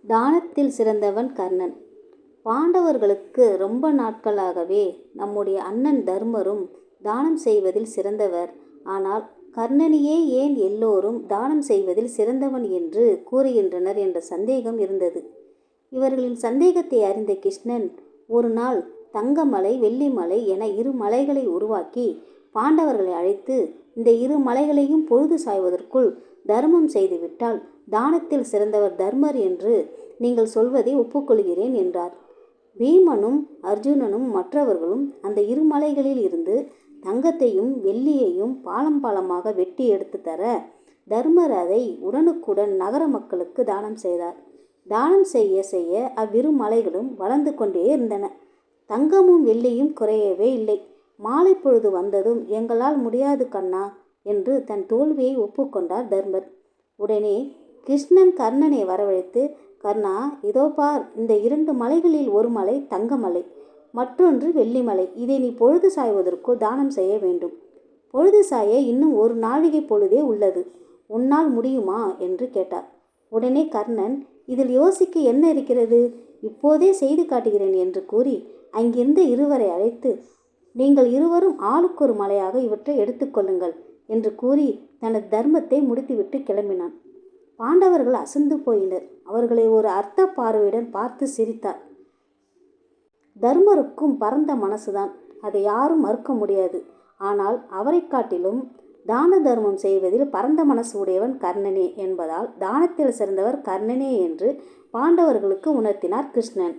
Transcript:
தானத்தில் சிறந்தவன் கர்ணன். பாண்டவர்களுக்கு ரொம்ப நாட்களாகவே நம்முடைய அண்ணன் தர்மரும் தானம் செய்வதில் சிறந்தவர். ஆனால் கர்ணனையே ஏன் எல்லோரும் தானம் செய்வதில் சிறந்தவன் என்று கூறுகின்றனர் என்ற சந்தேகம் இருந்தது. இவர்களின் சந்தேகத்தை அறிந்த கிருஷ்ணன் ஒரு நாள் தங்கமலை வெள்ளிமலை என இரு மலைகளை உருவாக்கி பாண்டவர்களை அழைத்து, இந்த இரு மலைகளையும் பொழுது சாய்வதற்குள் தர்மம் செய்துவிட்டால் தானத்தில் சிறந்தவர் தர்மர் என்று நீங்கள் சொல்வதை ஒப்புக்கொள்கிறேன் என்றார். பீமனும் அர்ஜுனனும் மற்றவர்களும் அந்த இரு மலைகளில் இருந்து தங்கத்தையும் வெள்ளியையும் பாலம் பாலமாக வெட்டி எடுத்து தர தர்மர் அதை உடனுக்குடன் நகர மக்களுக்கு தானம் செய்தார். தானம் செய்ய செய்ய அவ்விரு மலைகளும் வளர்ந்து கொண்டே இருந்தன. தங்கமும் வெள்ளியும் குறையவே இல்லை. மாலை பொழுது வந்ததும், எங்களால் முடியாது கண்ணா என்று தன் தோல்வியை ஒப்புக்கொண்டார் தர்மர். உடனே கிருஷ்ணன் கர்ணனை வரவழைத்து, கர்ணா, இதோ பார், இந்த இரண்டு மலைகளில் ஒரு மலை தங்கமலை, மற்றொன்று வெள்ளிமலை. இதை நீ பொழுது சாய்வதற்குள் தானம் செய்ய வேண்டும். பொழுது சாய இன்னும் ஒரு நாழிகை பொழுதே உள்ளது. உன்னால் முடியுமா என்று கேட்டார். உடனே கர்ணன், இதில் யோசிக்க என்ன இருக்கிறது, இப்போதே செய்து காட்டுகிறேன் என்று கூறி அங்கிருந்த இருவரை அழைத்து, நீங்கள் இருவரும் ஆளுக்கொரு மலையாக இவற்றை எடுத்துக்கொள்ளுங்கள் என்று கூறி தனது தர்மத்தை முடித்துவிட்டு கிளம்பினான். பாண்டவர்கள் அசந்து போயினர். அவர்களை ஒரு அர்த்த பார்வையுடன் பார்த்து சிரித்தார். தர்மருக்கும் பரந்த மனசுதான், அதை யாரும் மறுக்க முடியாது. ஆனால் அவரை காட்டிலும் தான தர்மம் செய்வதில் பரந்த மனசு உடையவன் கர்ணனே என்பதால் தானத்தில் சிறந்தவர் கர்ணனே என்று பாண்டவர்களுக்கு உணர்த்தினார் கிருஷ்ணன்.